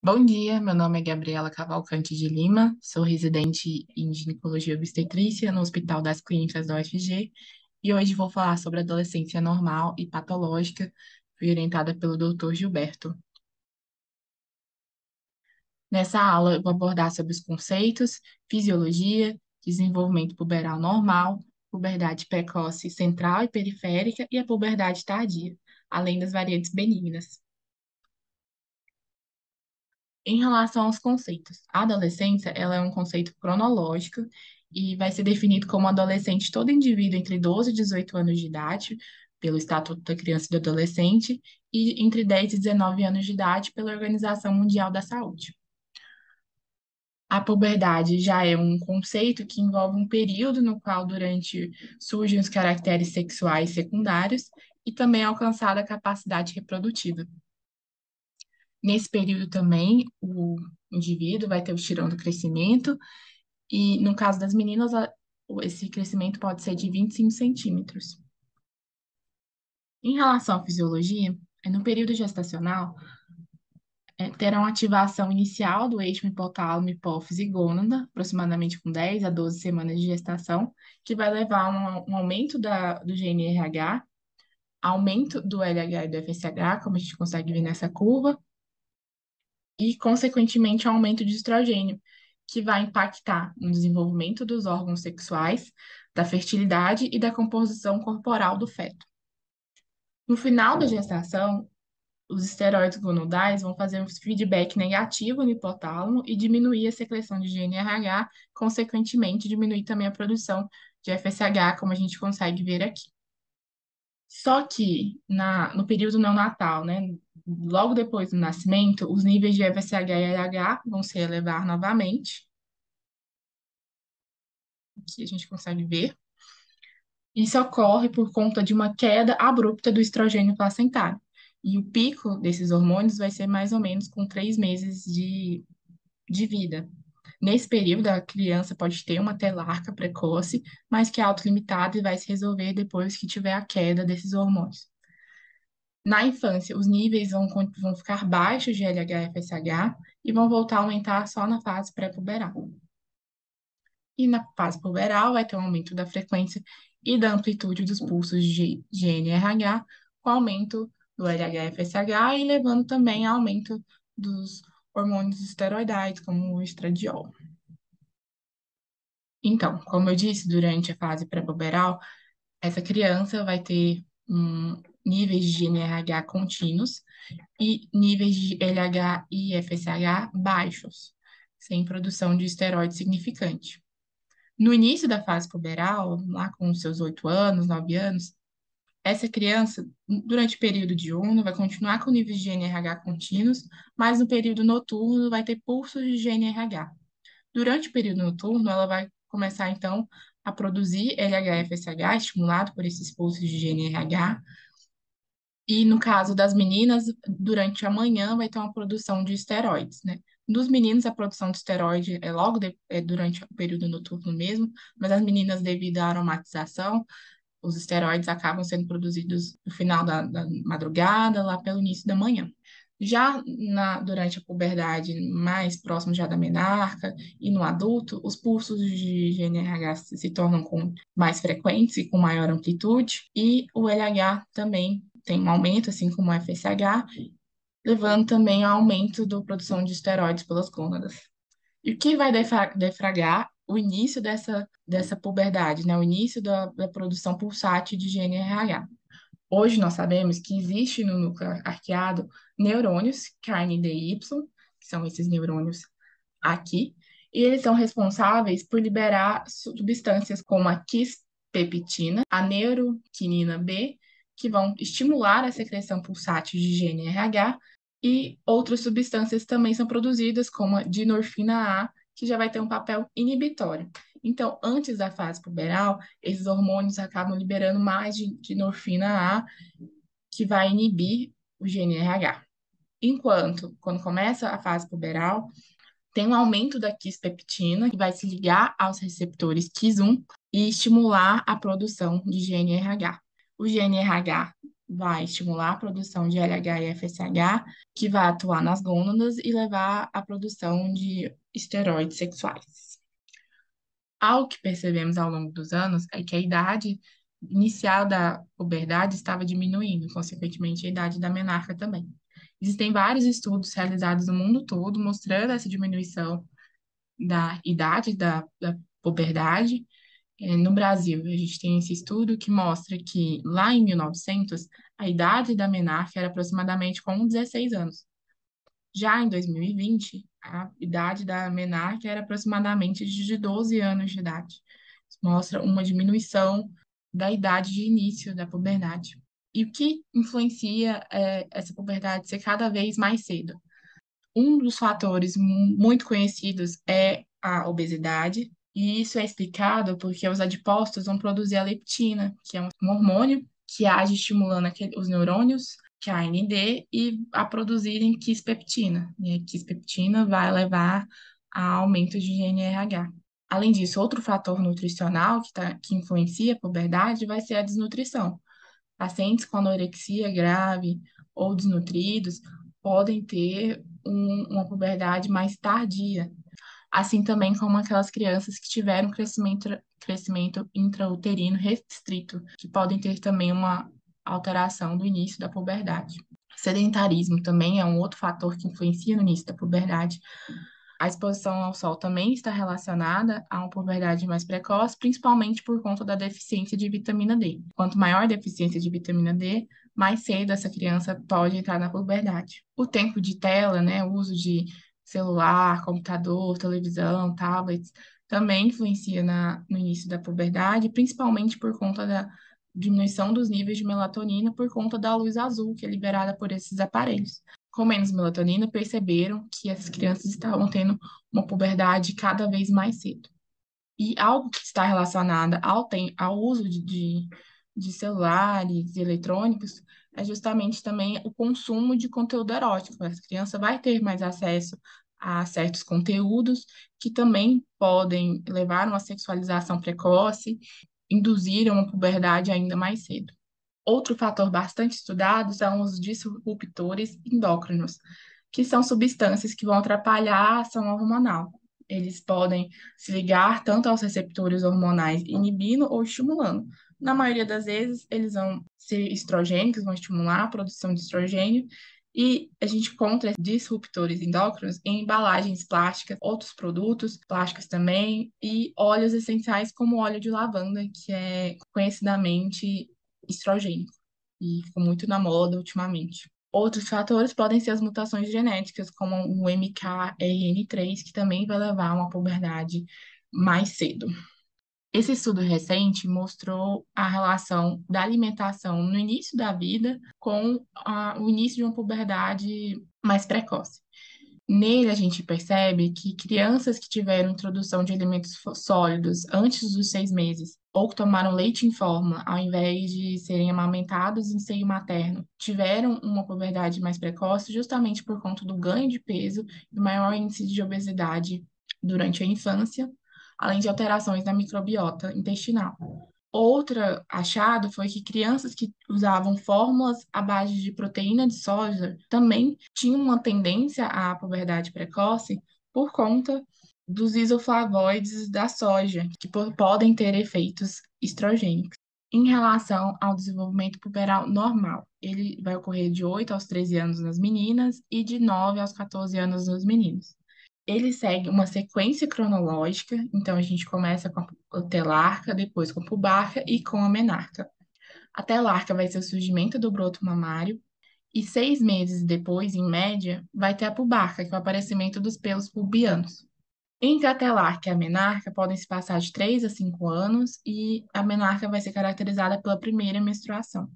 Bom dia, meu nome é Gabriela Cavalcante de Lima, sou residente em ginecologia e obstetrícia no Hospital das Clínicas da UFG e hoje vou falar sobre adolescência normal e patológica, fui orientada pelo Dr. Gilberto. Nessa aula eu vou abordar sobre os conceitos, fisiologia, desenvolvimento puberal normal, puberdade precoce central e periférica e a puberdade tardia, além das variantes benignas. Em relação aos conceitos, a adolescência, ela é um conceito cronológico e vai ser definido como adolescente todo indivíduo entre 12 e 18 anos de idade, pelo Estatuto da Criança e do Adolescente, e entre 10 e 19 anos de idade, pela Organização Mundial da Saúde. A puberdade já é um conceito que envolve um período no qual, durante, surgem os caracteres sexuais secundários e também é alcançada a capacidade reprodutiva. Nesse período também, o indivíduo vai ter o estirão do crescimento, e no caso das meninas, esse crescimento pode ser de 25 centímetros. Em relação à fisiologia, no período gestacional, terão ativação inicial do eixo hipotálamo, hipófise e gônada, aproximadamente com 10 a 12 semanas de gestação, que vai levar a um aumento do GNRH, aumento do LH e do FSH, como a gente consegue ver nessa curva, e, consequentemente, um aumento de estrogênio, que vai impactar no desenvolvimento dos órgãos sexuais, da fertilidade e da composição corporal do feto. No final da gestação, os esteroides gonadais vão fazer um feedback negativo no hipotálamo e diminuir a secreção de GNRH, consequentemente, diminuir também a produção de FSH, como a gente consegue ver aqui. Só que no período neonatal, né, logo depois do nascimento, os níveis de FSH e LH vão se elevar novamente. Aqui a gente consegue ver. Isso ocorre por conta de uma queda abrupta do estrogênio placentário. E o pico desses hormônios vai ser mais ou menos com 3 meses de vida. Nesse período, a criança pode ter uma telarca precoce, mas que é autolimitada e vai se resolver depois que tiver a queda desses hormônios. Na infância, os níveis vão ficar baixos de LH e FSH e vão voltar a aumentar só na fase pré-puberal. E na fase puberal vai ter um aumento da frequência e da amplitude dos pulsos de GNRH, com aumento do LH-FSH e levando também ao aumento dos hormônios esteroidais, como o estradiol. Então, como eu disse, durante a fase pré-puberal, essa criança vai ter níveis de GNRH contínuos e níveis de LH e FSH baixos, sem produção de esteroide significante. No início da fase puberal, lá com os seus 8 anos, 9 anos, essa criança, durante o períodio diurno, vai continuar com níveis de GNRH contínuos, mas no período noturno vai ter pulsos de GNRH. Durante o período noturno, ela vai começar, então, a produzir LH-FSH, estimulado por esses pulsos de GNRH, e no caso das meninas, durante a manhã vai ter uma produção de esteroides, né? Dos meninos, a produção de esteroide é durante o período noturno mesmo, mas as meninas, devido à aromatização, os esteroides acabam sendo produzidos no final da madrugada, lá pelo início da manhã. Já durante a puberdade, mais próximo já da menarca e no adulto, os pulsos de GNRH se tornam mais frequentes e com maior amplitude, e o LH também tem um aumento, assim como o FSH, levando também ao aumento da produção de esteroides pelas gônadas. E o que vai defragrar o início dessa puberdade, né? O início da produção pulsátil de GNRH. Hoje nós sabemos que existe no núcleo arqueado neurônios, KNDY, que são esses neurônios aqui, e eles são responsáveis por liberar substâncias como a quispeptina, a neuroquinina B, que vão estimular a secreção pulsátil de GNRH, e outras substâncias também são produzidas, como a dinorfina A, que já vai ter um papel inibitório. Então, antes da fase puberal, esses hormônios acabam liberando mais de dinorfina A, que vai inibir o GNRH. Enquanto, quando começa a fase puberal, tem um aumento da quispeptina, que vai se ligar aos receptores Kis1 e estimular a produção de GNRH. O GNRH vai estimular a produção de LH e FSH, que vai atuar nas gônadas e levar à produção de esteroides sexuais. Algo que percebemos ao longo dos anos é que a idade inicial da puberdade estava diminuindo, consequentemente, a idade da menarca também. Existem vários estudos realizados no mundo todo mostrando essa diminuição da idade da puberdade. No Brasil, a gente tem esse estudo que mostra que lá em 1900, a idade da menarca era aproximadamente com 16 anos. Já em 2020, a idade da menarca era aproximadamente de 12 anos de idade. Isso mostra uma diminuição da idade de início da puberdade. E o que influencia essa puberdade ser cada vez mais cedo? Um dos fatores muito conhecidos é a obesidade, e isso é explicado porque os adipócitos vão produzir a leptina, que é um hormônio que age estimulando os neurônios, que é a AND, e a produzirem quispeptina. E a quispeptina vai levar a aumento de GNRH. Além disso, outro fator nutricional que influencia a puberdade vai ser a desnutrição. Pacientes com anorexia grave ou desnutridos podem ter uma puberdade mais tardia, assim também como aquelas crianças que tiveram crescimento intrauterino restrito, que podem ter também uma alteração do início da puberdade. Sedentarismo também é um outro fator que influencia no início da puberdade. A exposição ao sol também está relacionada a uma puberdade mais precoce, principalmente por conta da deficiência de vitamina D. Quanto maior a deficiência de vitamina D, mais cedo essa criança pode entrar na puberdade. O tempo de tela, né, o uso de celular, computador, televisão, tablets, também influencia no início da puberdade, principalmente por conta da diminuição dos níveis de melatonina por conta da luz azul que é liberada por esses aparelhos. Com menos melatonina, perceberam que as crianças estavam tendo uma puberdade cada vez mais cedo. E algo que está relacionado ao uso de celulares e eletrônicos é justamente também o consumo de conteúdo erótico. Essa criança vai ter mais acesso a certos conteúdos que também podem levar a uma sexualização precoce, induzir a uma puberdade ainda mais cedo. Outro fator bastante estudado são os disruptores endócrinos, que são substâncias que vão atrapalhar a ação hormonal. Eles podem se ligar tanto aos receptores hormonais, inibindo ou estimulando. Na maioria das vezes, eles vão ser estrogênicos, vão estimular a produção de estrogênio, e a gente encontra disruptores endócrinos em embalagens plásticas, outros produtos plásticos também, e óleos essenciais como o óleo de lavanda, que é conhecidamente estrogênico e ficou muito na moda ultimamente. Outros fatores podem ser as mutações genéticas, como o MKRN3, que também vai levar a uma puberdade mais cedo. Esse estudo recente mostrou a relação da alimentação no início da vida com o início de uma puberdade mais precoce. Nele, a gente percebe que crianças que tiveram introdução de alimentos sólidos antes dos 6 meses, ou que tomaram leite em fórmula, ao invés de serem amamentados em seio materno, tiveram uma puberdade mais precoce, justamente por conta do ganho de peso e do maior índice de obesidade durante a infância, além de alterações na microbiota intestinal. Outro achado foi que crianças que usavam fórmulas à base de proteína de soja também tinham uma tendência à puberdade precoce por conta dos isoflavoides da soja, que podem ter efeitos estrogênicos. Em relação ao desenvolvimento puberal normal, ele vai ocorrer de 8 aos 13 anos nas meninas e de 9 aos 14 anos nos meninos. Ele segue uma sequência cronológica, então a gente começa com a telarca, depois com a pubarca e com a menarca. A telarca vai ser o surgimento do broto mamário, e 6 meses depois, em média, vai ter a pubarca, que é o aparecimento dos pelos pubianos. Entre a telarca e a menarca podem se passar de 3 a 5 anos, e a menarca vai ser caracterizada pela primeira menstruação.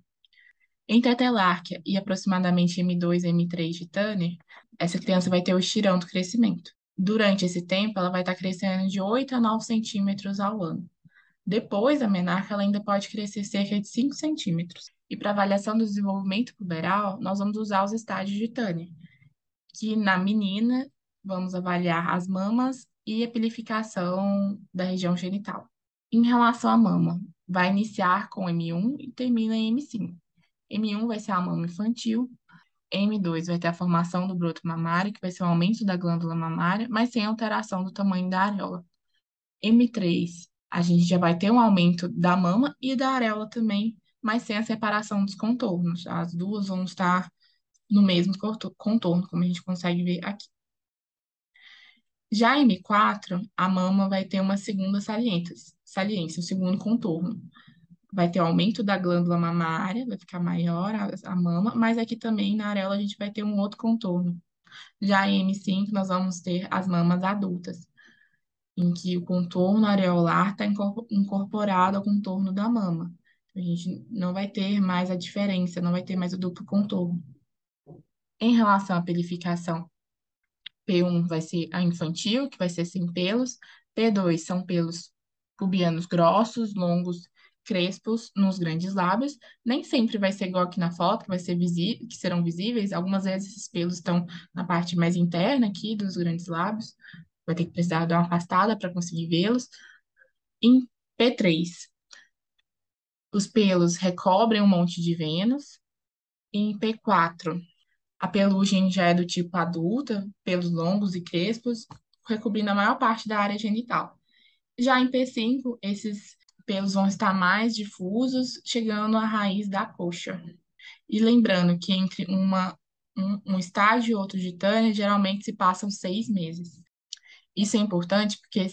Entre a telarquia e aproximadamente M2 e M3 de Turner, essa criança vai ter o estirão do crescimento. Durante esse tempo, ela vai estar crescendo de 8 a 9 centímetros ao ano. Depois da menarca, ela ainda pode crescer cerca de 5 centímetros. E para avaliação do desenvolvimento puberal, nós vamos usar os estágios de Turner, que na menina vamos avaliar as mamas e a pilificação da região genital. Em relação à mama, vai iniciar com M1 e termina em M5. M1 vai ser a mama infantil. M2 vai ter a formação do broto mamário, que vai ser o aumento da glândula mamária, mas sem alteração do tamanho da areola. M3, a gente já vai ter um aumento da mama e da areola também, mas sem a separação dos contornos. As duas vão estar no mesmo contorno, como a gente consegue ver aqui. Já M4, a mama vai ter uma segunda saliência, o segundo contorno. Vai ter o aumento da glândula mamária, vai ficar maior a mama, mas aqui também na areola a gente vai ter um outro contorno. Já em M5, nós vamos ter as mamas adultas, em que o contorno areolar está incorporado ao contorno da mama. A gente não vai ter mais a diferença, não vai ter mais o duplo contorno. Em relação à pelificação, P1 vai ser a infantil, que vai ser sem pelos. P2 são pelos pubianos grossos, longos, crespos nos grandes lábios. Nem sempre vai ser igual aqui na foto, que vai ser que serão visíveis. Algumas vezes esses pelos estão na parte mais interna aqui dos grandes lábios. Vai ter que precisar dar uma afastada para conseguir vê-los. Em P3, os pelos recobrem um monte de venas. Em P4, a pelugem já é do tipo adulta, pelos longos e crespos, recobrindo a maior parte da área genital. Já em P5, esses pelos vão estar mais difusos, chegando à raiz da coxa. E lembrando que entre um estágio e outro de Tânia, geralmente se passam 6 meses. Isso é importante porque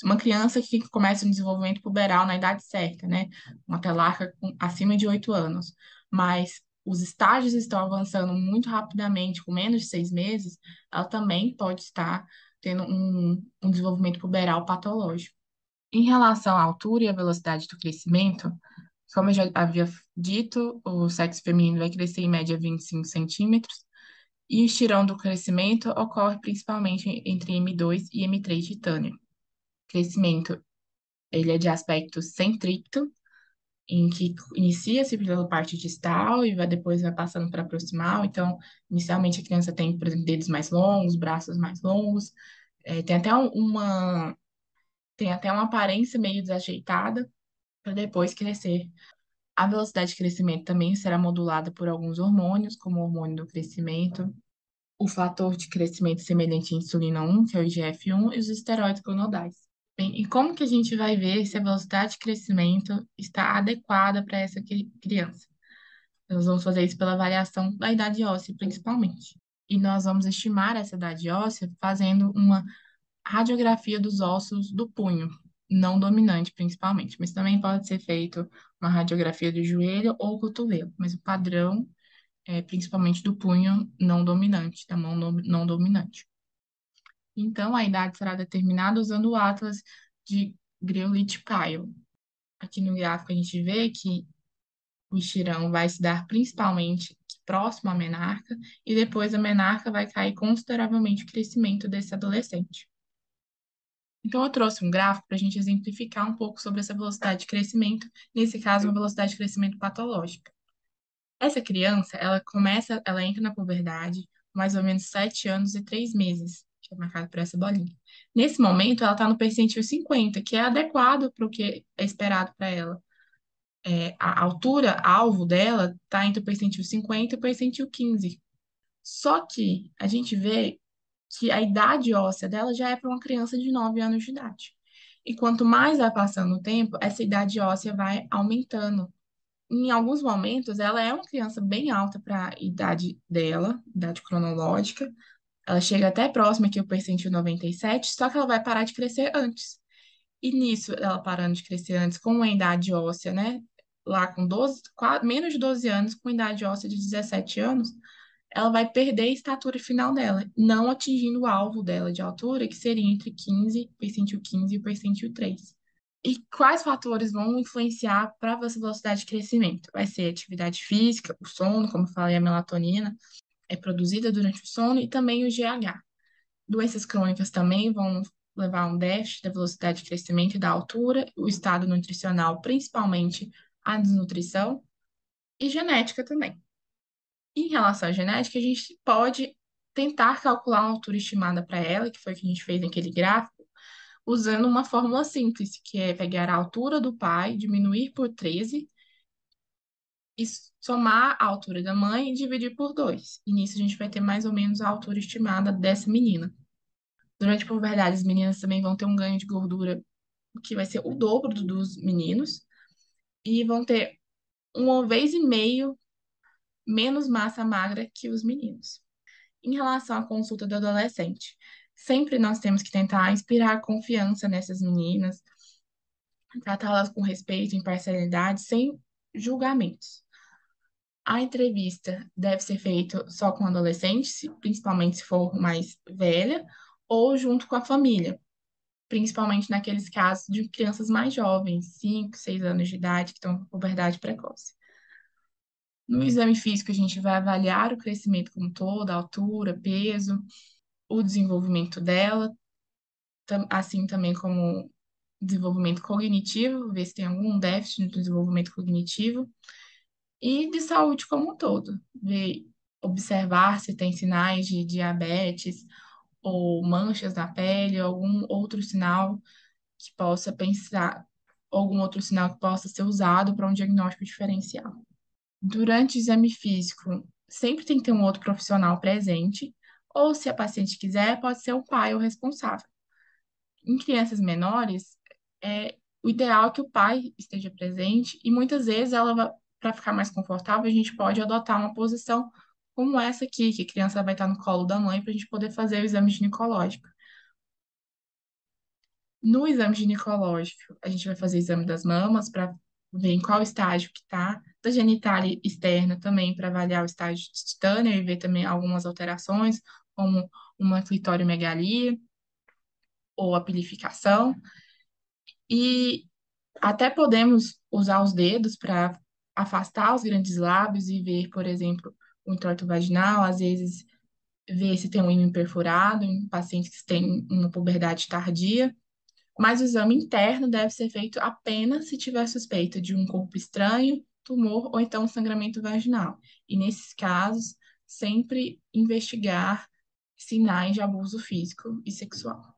uma criança que começa o desenvolvimento puberal na idade certa, né? Uma telarca acima de 8 anos, mas os estágios estão avançando muito rapidamente, com menos de 6 meses, ela também pode estar tendo um desenvolvimento puberal patológico. Em relação à altura e à velocidade do crescimento, como eu já havia dito, o sexo feminino vai crescer em média 25 centímetros, e o estirão do crescimento ocorre principalmente entre M2 e M3 de Tânia. O crescimento, ele é de aspecto centrípeto, em que inicia-se pela parte distal e depois vai passando para proximal. Então, inicialmente a criança tem, por exemplo, dedos mais longos, braços mais longos, tem até tem até uma aparência meio desajeitada para depois crescer. A velocidade de crescimento também será modulada por alguns hormônios, como o hormônio do crescimento, o fator de crescimento semelhante à insulina 1, que é o IGF-1, e os esteroides gonadais. Bem, e como que a gente vai ver se a velocidade de crescimento está adequada para essa criança? Nós vamos fazer isso pela avaliação da idade óssea, principalmente. E nós vamos estimar essa idade óssea fazendo uma radiografia dos ossos do punho, não dominante, principalmente, mas também pode ser feito uma radiografia do joelho ou cotovelo, mas o padrão é principalmente do punho não dominante, da mão não dominante. Então, a idade será determinada usando o Atlas de Greulitz-Pyle. Aqui no gráfico a gente vê que o estirão vai se dar principalmente próximo à menarca e depois a menarca vai cair consideravelmente o crescimento desse adolescente. Então, eu trouxe um gráfico para a gente exemplificar um pouco sobre essa velocidade de crescimento, nesse caso, uma velocidade de crescimento patológica. Essa criança, ela entra na puberdade com mais ou menos 7 anos e 3 meses, que é marcado por essa bolinha. Nesse momento, ela está no percentil 50, que é adequado para o que é esperado para ela. A altura alvo dela está entre o percentil 50 e o percentil 15. Só que a gente vê que a idade óssea dela já é para uma criança de 9 anos de idade. E quanto mais vai passando o tempo, essa idade óssea vai aumentando. Em alguns momentos, ela é uma criança bem alta para a idade dela, idade cronológica. Ela chega até próxima aqui ao percentil 97, só que ela vai parar de crescer antes. E nisso, ela parando de crescer antes com uma idade óssea, né? Lá com 12, menos de 12 anos, com idade óssea de 17 anos, ela vai perder a estatura final dela, não atingindo o alvo dela de altura, que seria entre 15, percentil 15 e o percentil 3. E quais fatores vão influenciar para essa velocidade de crescimento? Vai ser a atividade física, o sono, como eu falei, a melatonina é produzida durante o sono e também o GH. Doenças crônicas também vão levar a um déficit da velocidade de crescimento e da altura, o estado nutricional, principalmente a desnutrição, e genética também. Em relação à genética, a gente pode tentar calcular uma altura estimada para ela, que foi o que a gente fez naquele gráfico, usando uma fórmula simples, que é pegar a altura do pai, diminuir por 13 e somar a altura da mãe e dividir por 2. E nisso a gente vai ter mais ou menos a altura estimada dessa menina. Durante a puberdade, as meninas também vão ter um ganho de gordura que vai ser o dobro dos meninos e vão ter uma vez e meio menos massa magra que os meninos. Em relação à consulta do adolescente, sempre nós temos que tentar inspirar confiança nessas meninas, tratá-las com respeito e imparcialidade, sem julgamentos. A entrevista deve ser feita só com adolescentes, principalmente se for mais velha, ou junto com a família, principalmente naqueles casos de crianças mais jovens, 5, 6 anos de idade, que estão com puberdade precoce. No exame físico, a gente vai avaliar o crescimento como todo, a altura, peso, o desenvolvimento dela, assim também como desenvolvimento cognitivo, ver se tem algum déficit no desenvolvimento cognitivo, e de saúde como um todo, ver, observar se tem sinais de diabetes ou manchas na pele, ou algum outro sinal que possa pensar, algum outro sinal que possa ser usado para um diagnóstico diferencial. Durante o exame físico, sempre tem que ter um outro profissional presente, ou se a paciente quiser, pode ser o pai o responsável. Em crianças menores, o ideal é que o pai esteja presente e muitas vezes para ficar mais confortável, a gente pode adotar uma posição como essa aqui, que a criança vai estar no colo da mãe para a gente poder fazer o exame ginecológico. No exame ginecológico, a gente vai fazer o exame das mamas para ver em qual estágio que está, da genitália externa também para avaliar o estágio de titânio e ver também algumas alterações, como uma clitoriomegalia ou a pilificação. E até podemos usar os dedos para afastar os grandes lábios e ver, por exemplo, o entorto vaginal, às vezes ver se tem um ímã perfurado em pacientes que têm uma puberdade tardia. Mas o exame interno deve ser feito apenas se tiver suspeita de um corpo estranho, tumor ou então sangramento vaginal. E nesses casos, sempre investigar sinais de abuso físico e sexual.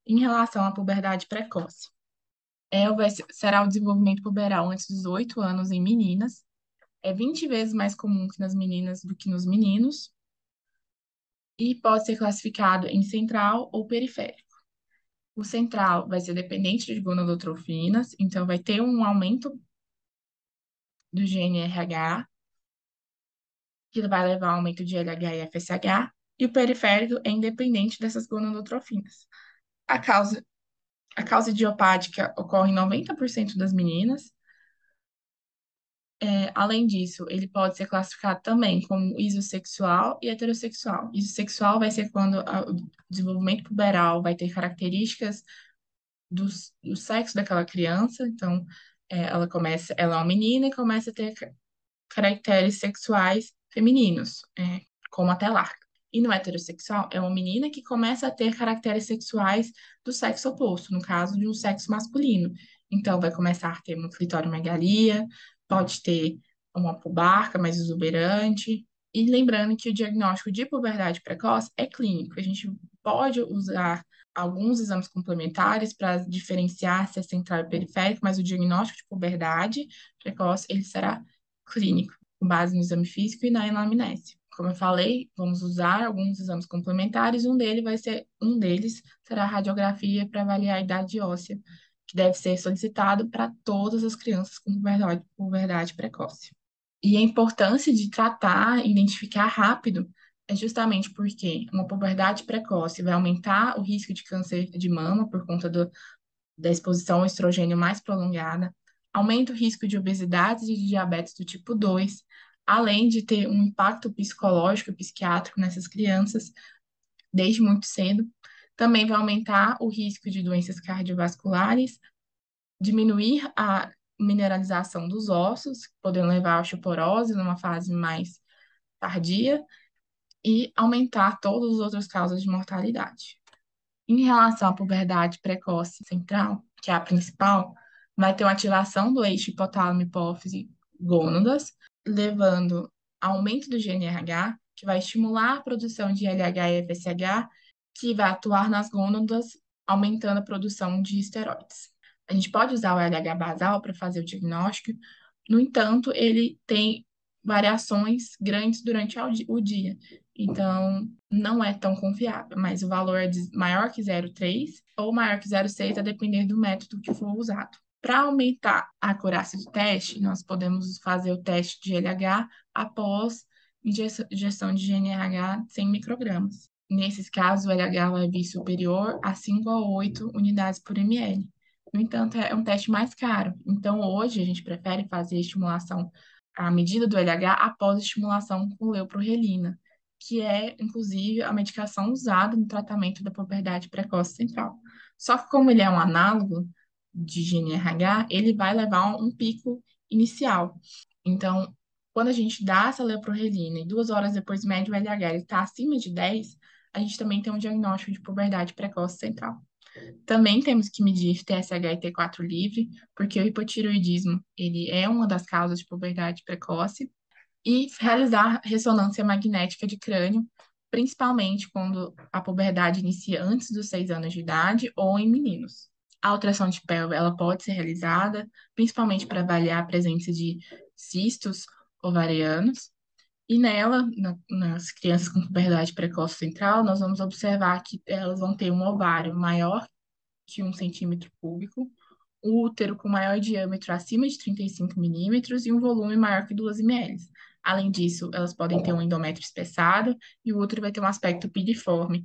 Em relação à puberdade precoce, será o desenvolvimento puberal antes dos 8 anos em meninas. É 20 vezes mais comum que nas meninas do que nos meninos. E pode ser classificado em central ou periférico. O central vai ser dependente de gonadotrofinas, então vai ter um aumento do GNRH, que vai levar ao aumento de LH e FSH, e o periférico é independente dessas gonadotrofinas. A causa, a causa idiopática ocorre em 90% das meninas. Além disso, ele pode ser classificado também como isosexual e heterossexual. Isosexual vai ser quando o desenvolvimento puberal vai ter características do sexo daquela criança, então ela é uma menina e começa a ter caracteres sexuais femininos, como a telar. E no heterossexual, é uma menina que começa a ter caracteres sexuais do sexo oposto, no caso de um sexo masculino. Então, vai começar a ter uma clitoriomegalia, pode ter uma pubarca mais exuberante. E lembrando que o diagnóstico de puberdade precoce é clínico. A gente pode usar alguns exames complementares para diferenciar se é central e periférico, mas o diagnóstico de puberdade precoce, ele será clínico, com base no exame físico e na anamnese. Como eu falei, vamos usar alguns exames complementares, um deles será a radiografia para avaliar a idade óssea, que deve ser solicitado para todas as crianças com puberdade precoce. E a importância de tratar, identificar rápido, é justamente porque uma puberdade precoce vai aumentar o risco de câncer de mama por conta da exposição ao estrogênio mais prolongada, aumenta o risco de obesidade e de diabetes do tipo 2, além de ter um impacto psicológico e psiquiátrico nessas crianças desde muito cedo. Também vai aumentar o risco de doenças cardiovasculares, diminuir a mineralização dos ossos, podendo levar à osteoporose numa fase mais tardia, e aumentar todas as outras causas de mortalidade. Em relação à puberdade precoce central, que é a principal, vai ter uma ativação do eixo hipotálamo-hipófise gônadas, levando a aumento do GNRH, que vai estimular a produção de LH e FSH, que vai atuar nas gônadas, aumentando a produção de esteroides. A gente pode usar o LH basal para fazer o diagnóstico, No entanto, ele tem variações grandes durante o dia. Então, não é tão confiável, mas o valor é maior que 0,3 ou maior que 0,6, a depender do método que for usado. Para aumentar a acurácia do teste, nós podemos fazer o teste de LH após injeção de GNRH 100 microgramas. Nesses casos, o LH vai vir superior a 5 a 8 unidades por ml. No entanto, é um teste mais caro. Então, hoje, a gente prefere fazer estimulação à medida do LH após estimulação com leuprorelina, que é, inclusive, a medicação usada no tratamento da puberdade precoce central. Só que, como ele é um análogo de GNRH, ele vai levar um pico inicial. Então, quando a gente dá essa leuprorelina e 2 horas depois mede o LH, ele está acima de 10, a gente também tem um diagnóstico de puberdade precoce central. Também temos que medir TSH e T4 livre, porque o hipotireoidismo, ele é uma das causas de puberdade precoce, e realizar ressonância magnética de crânio, principalmente quando a puberdade inicia antes dos 6 anos de idade ou em meninos. A ultrassom de pelve, ela pode ser realizada, principalmente para avaliar a presença de cistos ovarianos, e nela, nas crianças com puberdade precoce central, nós vamos observar que elas vão ter um ovário maior que 1 centímetro cúbico, um útero com maior diâmetro acima de 35 milímetros e um volume maior que 2 ml. Além disso, elas podem ter um endométrio espessado e o útero vai ter um aspecto piriforme,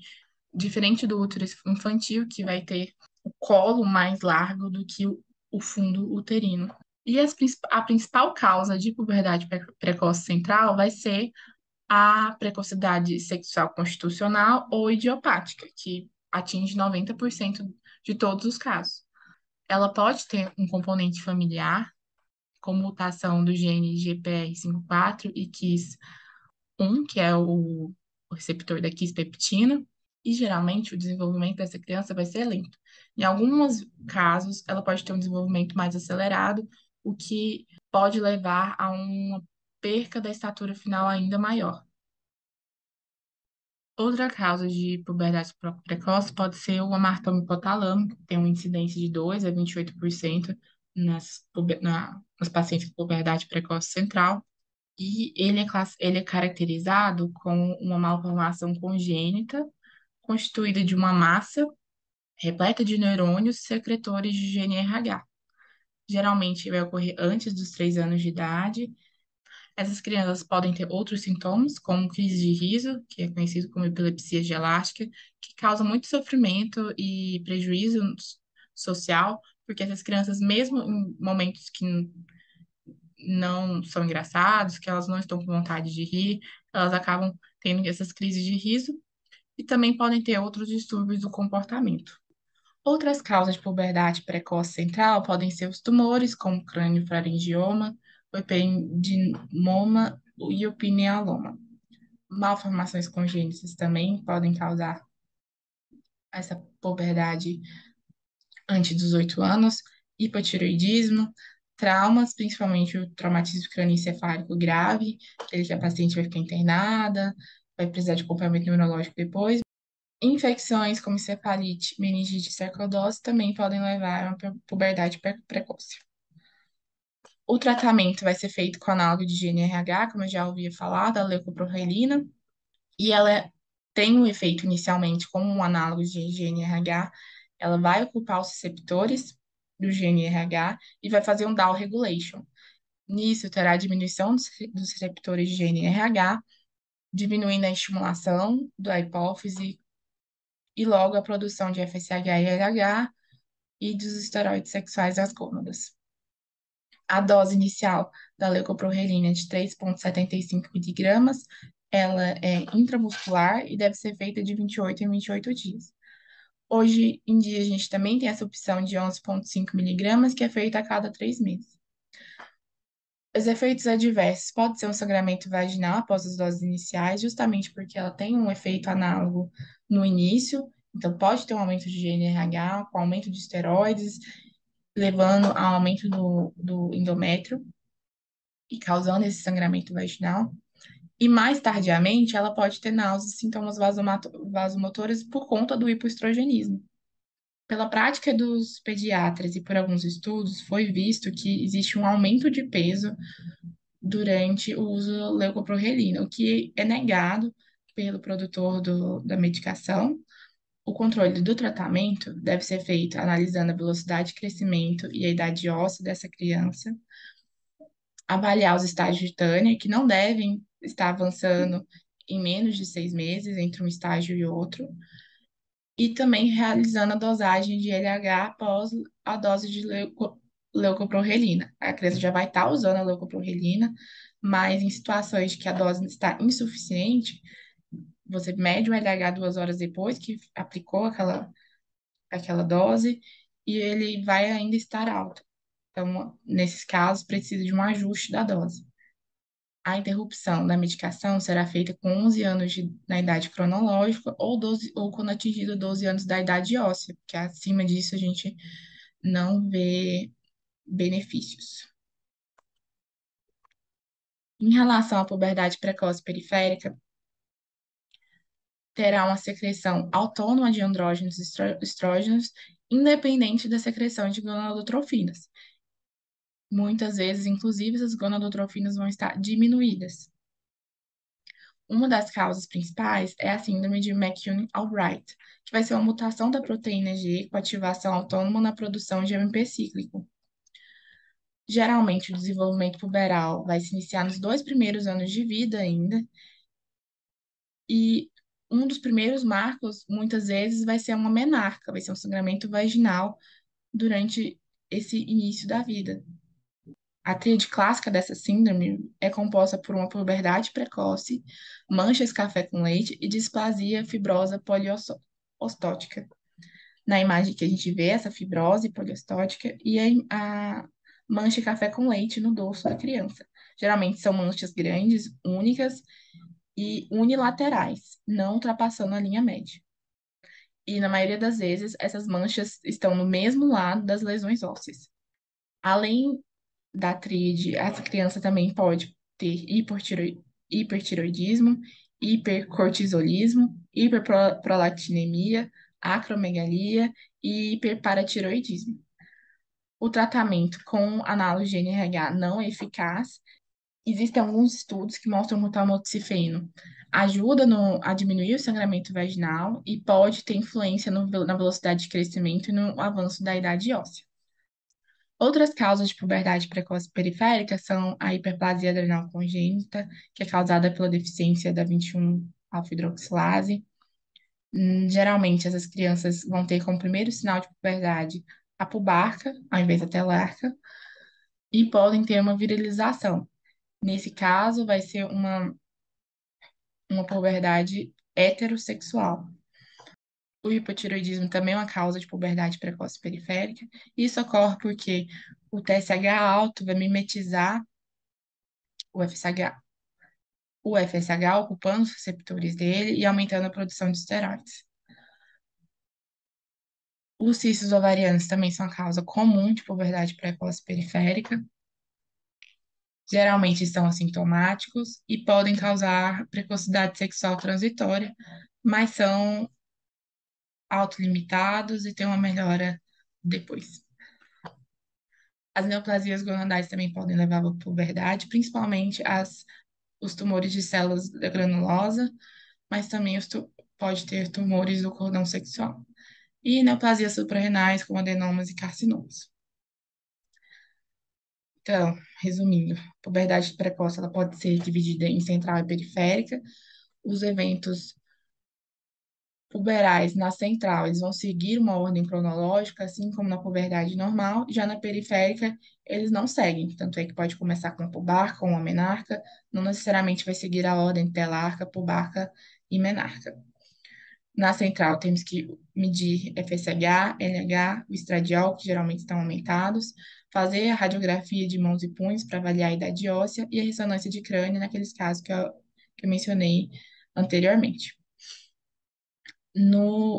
diferente do útero infantil, que vai ter o colo mais largo do que o fundo uterino. E a principal causa de puberdade precoce central vai ser a precocidade sexual constitucional ou idiopática, que atinge 90% de todos os casos. Ela pode ter um componente familiar, como mutação do gene GPR54 e KIS1, que é o receptor da quispeptina, e geralmente o desenvolvimento dessa criança vai ser lento. Em alguns casos, ela pode ter um desenvolvimento mais acelerado, o que pode levar a uma perca da estatura final ainda maior. Outra causa de puberdade precoce pode ser o amartoma hipotalâmico, que tem uma incidência de 2 a 28% nas pacientes com puberdade precoce central. E ele é caracterizado com uma malformação congênita, constituída de uma massa repleta de neurônios secretores de GNRH. Geralmente vai ocorrer antes dos 3 anos de idade. Essas crianças podem ter outros sintomas, como crise de riso, que é conhecido como epilepsia gelástica, que causa muito sofrimento e prejuízo social, porque essas crianças, mesmo em momentos que não são engraçados, que elas não estão com vontade de rir, elas acabam tendo essas crises de riso e também podem ter outros distúrbios do comportamento. Outras causas de puberdade precoce central podem ser os tumores, como crâniofaringioma, o ependimoma e o pinealoma. Malformações congênitas também podem causar essa puberdade antes dos 8 anos, hipotireoidismo, traumas, principalmente o traumatismo crânioencefálico grave, que a paciente vai ficar internada, vai precisar de acompanhamento neurológico depois. Infecções como encefalite, meningite e sarcoidose também podem levar a uma puberdade precoce. O tratamento vai ser feito com análogo de GNRH, como eu já ouvia falar, da leucoproreina, e tem um efeito inicialmente como um análogo de GNRH, ela vai ocupar os receptores do GNRH e vai fazer um down regulation. Nisso, terá diminuição dos receptores de GNRH, diminuindo a estimulação da hipófise e logo a produção de FSH e LH e dos esteroides sexuais das gônadas. A dose inicial da leucoproreina é de 3,75 miligramas, ela é intramuscular e deve ser feita de 28 em 28 dias. Hoje em dia, a gente também tem essa opção de 11,5 miligramas, que é feita a cada 3 meses. Os efeitos adversos pode ser um sangramento vaginal após as doses iniciais, justamente porque ela tem um efeito análogo no início, então pode ter um aumento de GNRH, com aumento de esteroides, levando ao aumento do endométrio e causando esse sangramento vaginal. E mais tardiamente, ela pode ter náuseas e sintomas vasomotores por conta do hipoestrogenismo. Pela prática dos pediatras e por alguns estudos, foi visto que existe um aumento de peso durante o uso do leucoprogelina, o que é negado pelo produtor da medicação. O controle do tratamento deve ser feito analisando a velocidade de crescimento e a idade óssea dessa criança, avaliar os estágios de Tânia, que não devem estar avançando em menos de 6 meses entre um estágio e outro, e também realizando a dosagem de LH após a dose de leucoprogelina. A criança já vai estar usando a leucoprogelina, mas em situações que a dose está insuficiente, você mede o LH 2 horas depois que aplicou aquela dose e ele vai ainda estar alto. Então, nesses casos, precisa de um ajuste da dose. A interrupção da medicação será feita com 11 anos na idade cronológica ou, 12, ou quando atingido 12 anos da idade óssea, porque acima disso a gente não vê benefícios. Em relação à puberdade precoce periférica, terá uma secreção autônoma de andrógenos e estrógenos, independente da secreção de gonadotrofinas. Muitas vezes, inclusive, as gonadotrofinas vão estar diminuídas. Uma das causas principais é a síndrome de McCune-Albright, que vai ser uma mutação da proteína G com ativação autônoma na produção de AMP cíclico. Geralmente, o desenvolvimento puberal vai se iniciar nos 2 primeiros anos de vida ainda, e um dos primeiros marcos, muitas vezes, vai ser uma menarca, vai ser um sangramento vaginal durante esse início da vida. A tríade clássica dessa síndrome é composta por uma puberdade precoce, manchas café com leite e displasia fibrosa poliostótica. Na imagem que a gente vê essa fibrose poliostótica e a mancha café com leite no dorso da criança. Geralmente são manchas grandes, únicas e unilaterais, não ultrapassando a linha média. E na maioria das vezes, essas manchas estão no mesmo lado das lesões ósseas. Além da tríade, essa criança também pode ter hipertiroidismo, hipercortisolismo, hiperprolactinemia, acromegalia e hiperparatiroidismo. O tratamento com análise de NRH não é eficaz. Existem alguns estudos que mostram que o tamoxifeno ajuda a diminuir o sangramento vaginal e pode ter influência na velocidade de crescimento e no avanço da idade óssea. Outras causas de puberdade precoce periférica são a hiperplasia adrenal congênita, que é causada pela deficiência da 21-alfa-hidroxilase. Geralmente, essas crianças vão ter como primeiro sinal de puberdade a pubarca, ao invés da telarca, e podem ter uma virilização. Nesse caso, vai ser uma puberdade heterossexual. O hipotiroidismo também é uma causa de puberdade precoce periférica. Isso ocorre porque o TSH alto vai mimetizar o FSH, o FSH ocupando os receptores dele e aumentando a produção de esteroides. Os cistos ovarianos também são a causa comum de puberdade precoce periférica. Geralmente são assintomáticos e podem causar precocidade sexual transitória, mas são autolimitados e têm uma melhora depois. As neoplasias gonadais também podem levar à puberdade, principalmente os tumores de células da granulosa, mas também pode ter tumores do cordão sexual. E neoplasias suprarrenais, como adenomas e carcinomas. Então, resumindo, puberdade precoce ela pode ser dividida em central e periférica. Os eventos puberais na central, eles vão seguir uma ordem cronológica, assim como na puberdade normal. Já na periférica, eles não seguem. Tanto é que pode começar com a pubarca ou uma menarca, não necessariamente vai seguir a ordem telarca, pubarca e menarca. Na central, temos que medir FSH, LH, o estradiol, que geralmente estão aumentados, fazer a radiografia de mãos e punhos para avaliar a idade óssea e a ressonância de crânio, naqueles casos que eu mencionei anteriormente.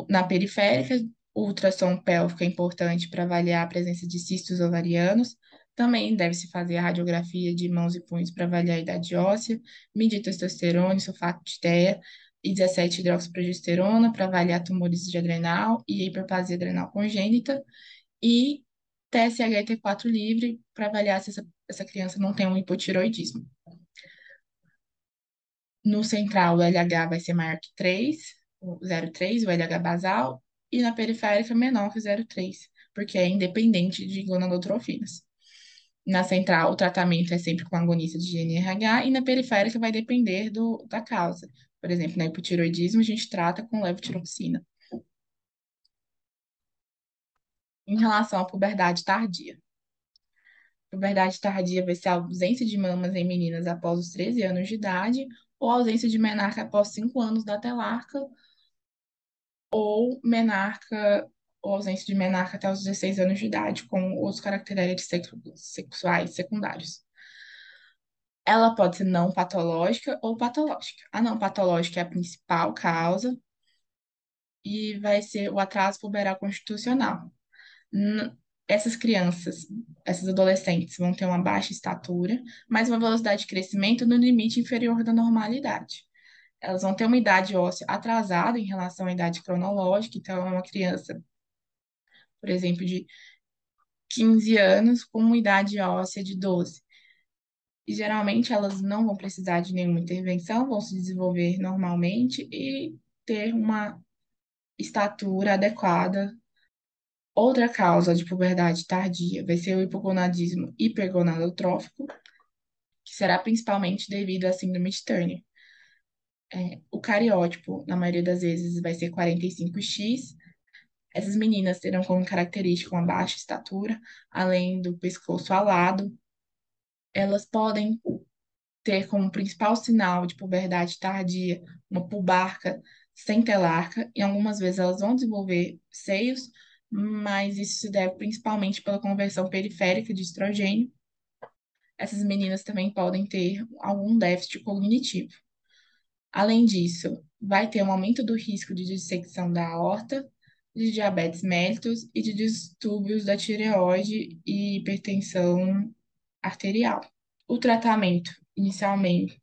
Na periférica, o ultrassom pélvico é importante para avaliar a presença de cistos ovarianos. Também deve-se fazer a radiografia de mãos e punhos para avaliar a idade óssea, medir testosterona e sulfato de teia, e 17-hidroxiprogesterona para avaliar tumores de adrenal e hiperplasia adrenal congênita, e TSH-T4 livre para avaliar se essa criança não tem um hipotiroidismo. No central, o LH vai ser maior que 3, o 0,3, o LH basal, e na periférica menor que 0,3, porque é independente de gonadotrofinas. Na central, o tratamento é sempre com agonista de GNRH, e na periférica vai depender da causa. Por exemplo, na hipotiroidismo, a gente trata com levotiroxina. Em relação à puberdade tardia. Puberdade tardia vai ser a ausência de mamas em meninas após os 13 anos de idade, ou ausência de menarca após 5 anos da telarca, ou menarca, ou ausência de menarca até os 16 anos de idade, com outros caracteres sexuais secundários. Ela pode ser não patológica ou patológica. A não patológica é a principal causa e vai ser o atraso puberal constitucional. N- Essas crianças, essas adolescentes vão ter uma baixa estatura, mas uma velocidade de crescimento no limite inferior da normalidade. Elas vão ter uma idade óssea atrasada em relação à idade cronológica, então é uma criança, por exemplo, de 15 anos com uma idade óssea de 12. E geralmente elas não vão precisar de nenhuma intervenção, vão se desenvolver normalmente e ter uma estatura adequada. Outra causa de puberdade tardia vai ser o hipogonadismo hipergonadotrófico, que será principalmente devido à síndrome de Turner. O cariótipo, na maioria das vezes, vai ser 45X. Essas meninas terão como característica uma baixa estatura, além do pescoço alado. Elas podem ter como principal sinal de puberdade tardia uma pubarca sem telarca, e algumas vezes elas vão desenvolver seios, mas isso se deve principalmente pela conversão periférica de estrogênio. Essas meninas também podem ter algum déficit cognitivo. Além disso, vai ter um aumento do risco de dissecção da aorta, de diabetes mellitus e de distúrbios da tireoide e hipertensão arterial. O tratamento inicialmente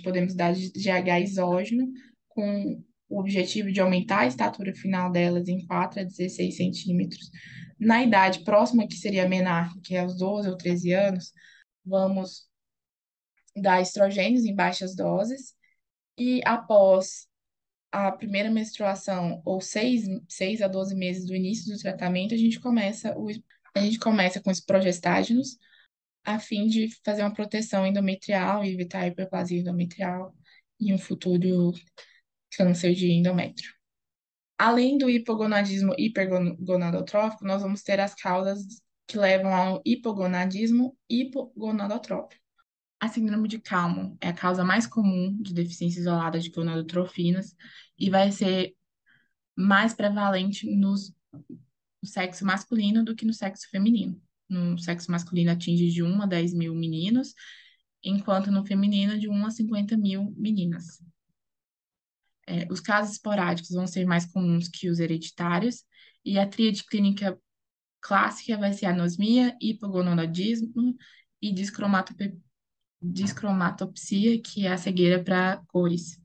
podemos dar de GH exógeno, com o objetivo de aumentar a estatura final delas em 4 a 16 centímetros. Na idade próxima, que seria menor, que é aos 12 ou 13 anos, vamos dar estrogênios em baixas doses, e após a primeira menstruação, ou 6 a 12 meses do início do tratamento, a gente começa com os progestágenos, a fim de fazer uma proteção endometrial e evitar a hiperplasia endometrial e um futuro câncer de endométrio. Além do hipogonadismo hipergonadotrófico, nós vamos ter as causas que levam ao hipogonadismo hipogonadotrófico. A síndrome de Kalman é a causa mais comum de deficiência isolada de gonadotrofinas e vai ser mais prevalente no sexo masculino do que no sexo feminino. No sexo masculino atinge de 1 a 10 mil meninos, enquanto no feminino de 1 a 50 mil meninas. Os casos esporádicos vão ser mais comuns que os hereditários, e a tríade clínica clássica vai ser anosmia, hipogonadismo e discromatopsia, que é a cegueira para cores.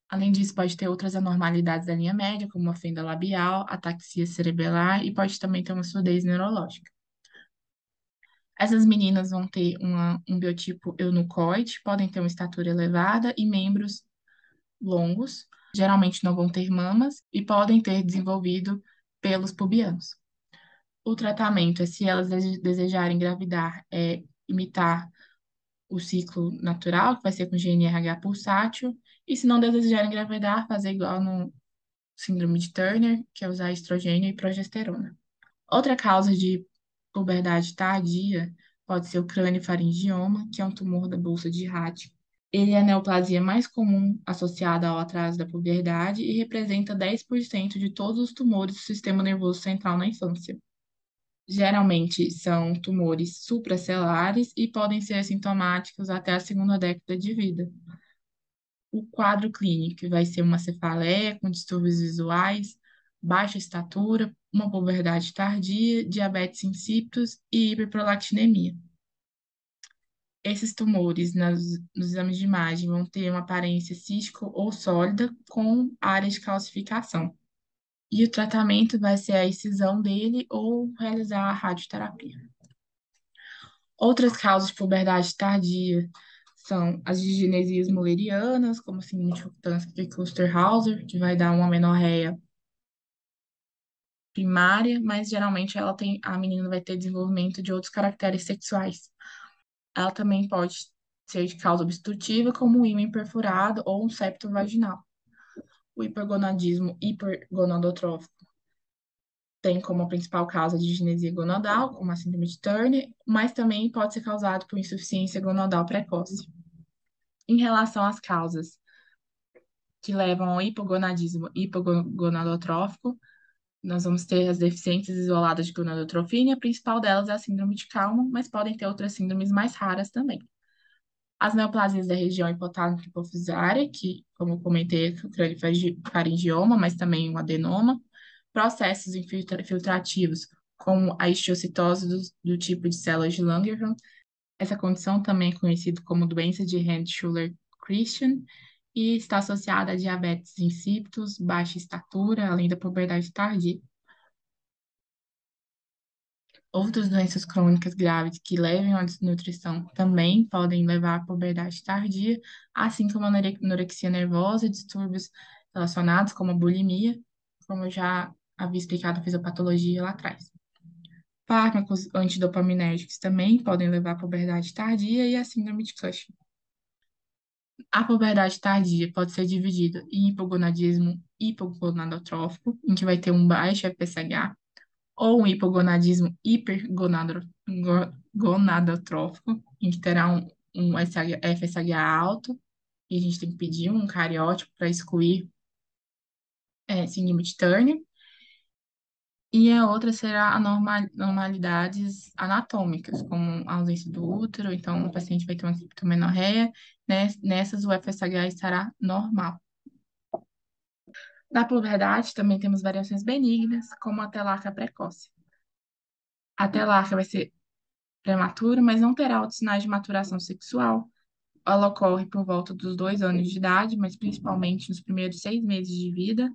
Além disso, pode ter outras anormalidades da linha média, como a fenda labial, ataxia cerebelar e pode também ter uma surdez neurológica. Essas meninas vão ter um biotipo eunucoide, podem ter uma estatura elevada e membros longos, geralmente não vão ter mamas e podem ter desenvolvido pelos pubianos. O tratamento é, se elas desejarem engravidar, é imitar o ciclo natural, que vai ser com GNRH pulsátil, e se não desejarem engravidar, fazer igual no síndrome de Turner, que é usar estrogênio e progesterona. Outra causa de puberdade tardia pode ser o crâniofaringioma, que é um tumor da bolsa de Hart. Ele é a neoplasia mais comum associada ao atraso da puberdade e representa 10% de todos os tumores do sistema nervoso central na infância. Geralmente são tumores supracelares e podem ser assintomáticos até a segunda década de vida. O quadro clínico vai ser uma cefaleia com distúrbios visuais, baixa estatura, uma puberdade tardia, diabetes insípidos e hiperprolactinemia. Esses tumores nos exames de imagem vão ter uma aparência cístico ou sólida com área de calcificação. E o tratamento vai ser a excisão dele ou realizar a radioterapia. Outras causas de puberdade tardia são as disgenesias mullerianas, como síndrome de Klüster-Hauser, que vai dar uma menorreia primária, mas geralmente a menina vai ter desenvolvimento de outros caracteres sexuais. Ela também pode ser de causa obstrutiva, como um ímã perfurado ou um septo vaginal. O hipergonadismo hipergonadotrófico tem como principal causa de disgenesia gonadal, como a síndrome de Turner, mas também pode ser causado por insuficiência gonadal precoce. Em relação às causas que levam ao hipogonadismo hipogonadotrófico, nós vamos ter as deficiências isoladas de gonadotrofina, a principal delas é a síndrome de Kalman, mas podem ter outras síndromes mais raras também. As neoplasias da região hipotálamica hipofisária, que, como eu comentei, é o crâniofaringioma, mas também o adenoma. Processos infiltrativos, como a histiocytose do tipo de células de Langerhans. Essa condição também é conhecida como doença de Hand-Schüller-Christian e está associada a diabetes insípidos, baixa estatura, além da puberdade tardia. Outras doenças crônicas graves que levam à desnutrição também podem levar à puberdade tardia, assim como a anorexia nervosa e distúrbios relacionados, como a bulimia, como eu já havia explicado a fisiopatologia lá atrás. Fármacos antidopaminérgicos também podem levar à puberdade tardia e à síndrome de Cushing. A puberdade tardia pode ser dividida em hipogonadismo hipogonadotrófico, em que vai ter um baixo FSH, ou um hipogonadismo hipergonadotrófico, em que terá um FSH alto, e a gente tem que pedir um cariótipo para excluir síndrome de Turner. E a outra será normalidades anatômicas, como a ausência do útero, então o paciente vai ter uma criptomenorreia, né? Nessas o FSH estará normal. Na puberdade também temos variações benignas, como a telarca precoce. A telarca vai ser prematura, mas não terá outros sinais de maturação sexual. Ela ocorre por volta dos 2 anos de idade, mas principalmente nos primeiros 6 meses de vida,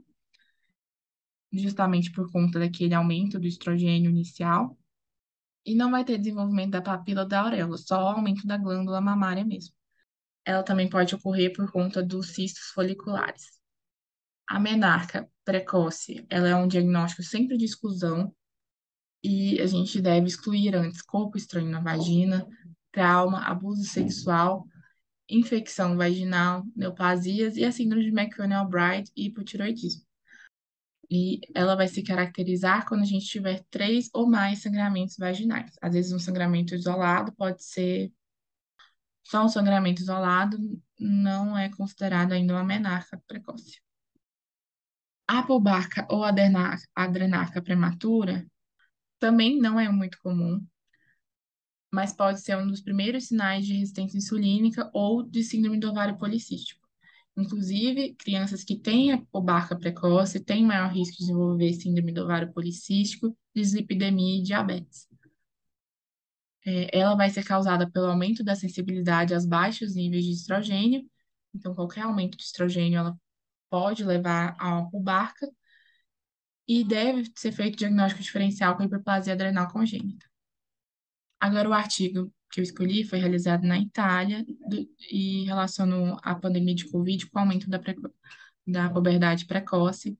justamente por conta daquele aumento do estrogênio inicial. E não vai ter desenvolvimento da papila da auréola, só o aumento da glândula mamária mesmo. Ela também pode ocorrer por conta dos cistos foliculares. A menarca precoce, ela é um diagnóstico sempre de exclusão e a gente deve excluir antes corpo estranho na vagina, trauma, abuso sexual, infecção vaginal, neoplasias e a síndrome de McConnell-Bride e hipotiroidismo. E ela vai se caracterizar quando a gente tiver 3 ou mais sangramentos vaginais. Às vezes, um sangramento isolado pode ser só um sangramento isolado, não é considerado ainda uma menarca precoce. A apobarca ou adrenarca prematura também não é muito comum, mas pode ser um dos primeiros sinais de resistência insulínica ou de síndrome do ovário policístico. Inclusive, crianças que têm apobarca precoce têm maior risco de desenvolver síndrome do ovário policístico, dislipidemia e diabetes. Ela vai ser causada pelo aumento da sensibilidade aos baixos níveis de estrogênio. Então, qualquer aumento de estrogênio ela pode levar a uma pubarca e deve ser feito diagnóstico diferencial com hiperplasia adrenal congênita. Agora, o artigo que eu escolhi foi realizado na Itália e relacionou a pandemia de Covid com o aumento da puberdade precoce,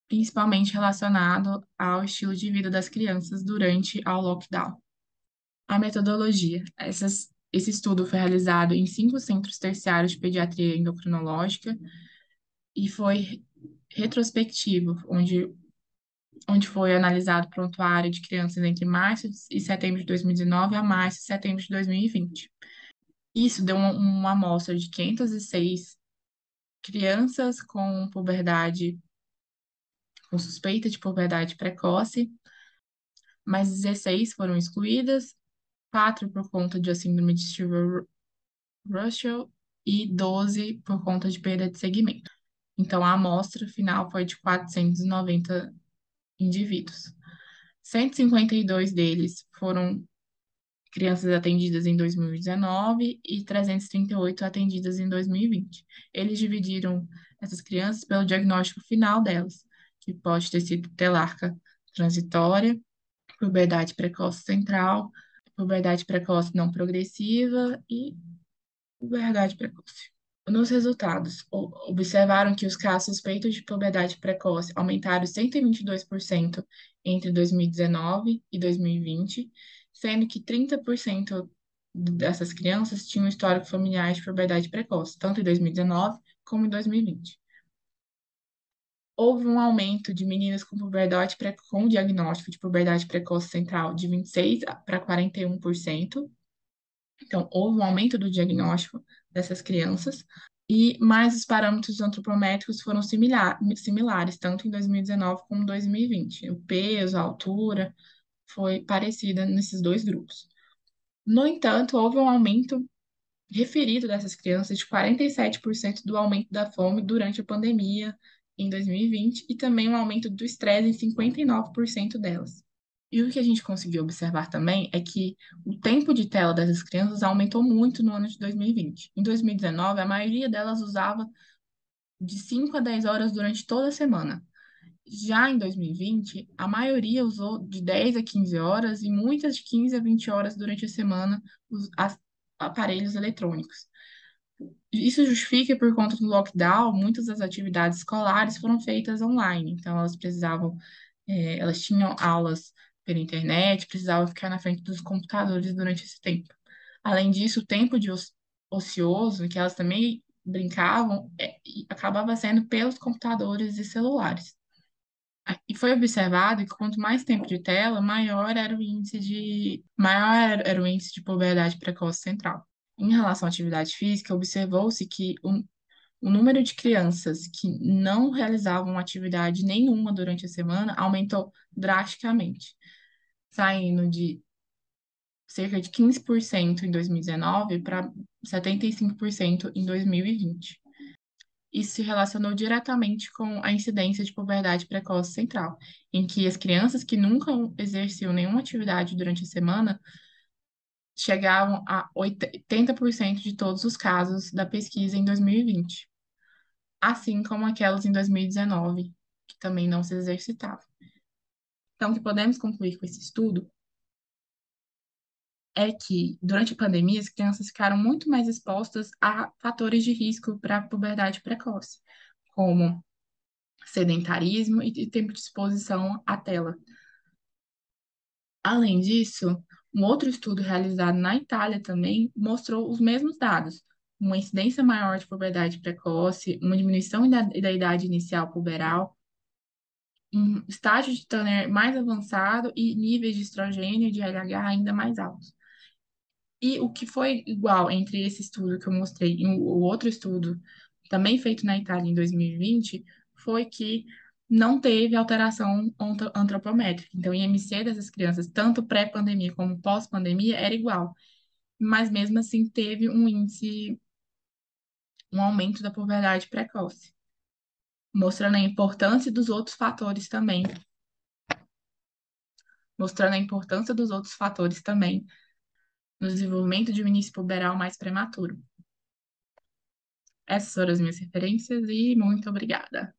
principalmente relacionado ao estilo de vida das crianças durante o lockdown. A metodologia. Esse estudo foi realizado em 5 centros terciários de pediatria endocrinológica e foi retrospectivo, onde foi analisado o prontuário de crianças entre março e setembro de 2019 a março e setembro de 2020. Isso deu uma amostra de 506 crianças com suspeita de puberdade precoce, mas 16 foram excluídas, 4 por conta de síndrome de Stevens-Russell e 12 por conta de perda de segmento. Então, a amostra final foi de 490 indivíduos. 152 deles foram crianças atendidas em 2019 e 338 atendidas em 2020. Eles dividiram essas crianças pelo diagnóstico final delas, que pode ter sido telarca transitória, puberdade precoce central, puberdade precoce não progressiva e puberdade precoce. Nos resultados, observaram que os casos suspeitos de puberdade precoce aumentaram 122% entre 2019 e 2020, sendo que 30% dessas crianças tinham histórico familiar de puberdade precoce, tanto em 2019 como em 2020. Houve um aumento de meninas com com diagnóstico de puberdade precoce central de 26 para 41%. Então, houve um aumento do diagnóstico dessas crianças, e mais os parâmetros antropométricos foram similares, tanto em 2019 como em 2020. O peso, a altura, foi parecida nesses dois grupos. No entanto, houve um aumento referido dessas crianças de 47% do aumento da fome durante a pandemia em 2020 e também um aumento do estresse em 59% delas. E o que a gente conseguiu observar também é que o tempo de tela dessas crianças aumentou muito no ano de 2020. Em 2019, a maioria delas usava de 5 a 10 horas durante toda a semana. Já em 2020, a maioria usou de 10 a 15 horas e muitas de 15 a 20 horas durante a semana os aparelhos eletrônicos. Isso justifica por conta do lockdown, muitas das atividades escolares foram feitas online, então elas precisavam, elas tinham aulas pela internet, precisavam ficar na frente dos computadores durante esse tempo. Além disso, o tempo de ocioso, que elas também brincavam, e acabava sendo pelos computadores e celulares. E foi observado que quanto mais tempo de tela, maior era o índice de puberdade precoce central. Em relação à atividade física, observou-se que o número de crianças que não realizavam atividade nenhuma durante a semana aumentou drasticamente, saindo de cerca de 15% em 2019 para 75% em 2020. Isso se relacionou diretamente com a incidência de puberdade precoce central, em que as crianças que nunca exerciam nenhuma atividade durante a semana chegavam a 80% de todos os casos da pesquisa em 2020, assim como aquelas em 2019, que também não se exercitavam. Então, o que podemos concluir com esse estudo é que, durante a pandemia, as crianças ficaram muito mais expostas a fatores de risco para a puberdade precoce, como sedentarismo e tempo de exposição à tela. Além disso, um outro estudo realizado na Itália também mostrou os mesmos dados: uma incidência maior de puberdade precoce, uma diminuição da idade inicial puberal, um estágio de Turner mais avançado e níveis de estrogênio e de LH ainda mais altos. E o que foi igual entre esse estudo que eu mostrei e o outro estudo, também feito na Itália em 2020, foi que não teve alteração antropométrica. Então, o IMC dessas crianças, tanto pré-pandemia como pós-pandemia, era igual. Mas mesmo assim teve um índice, um aumento da puberdade precoce, mostrando a importância dos outros fatores também, mostrando a importância dos outros fatores também no desenvolvimento de um início puberal mais prematuro. Essas foram as minhas referências e muito obrigada.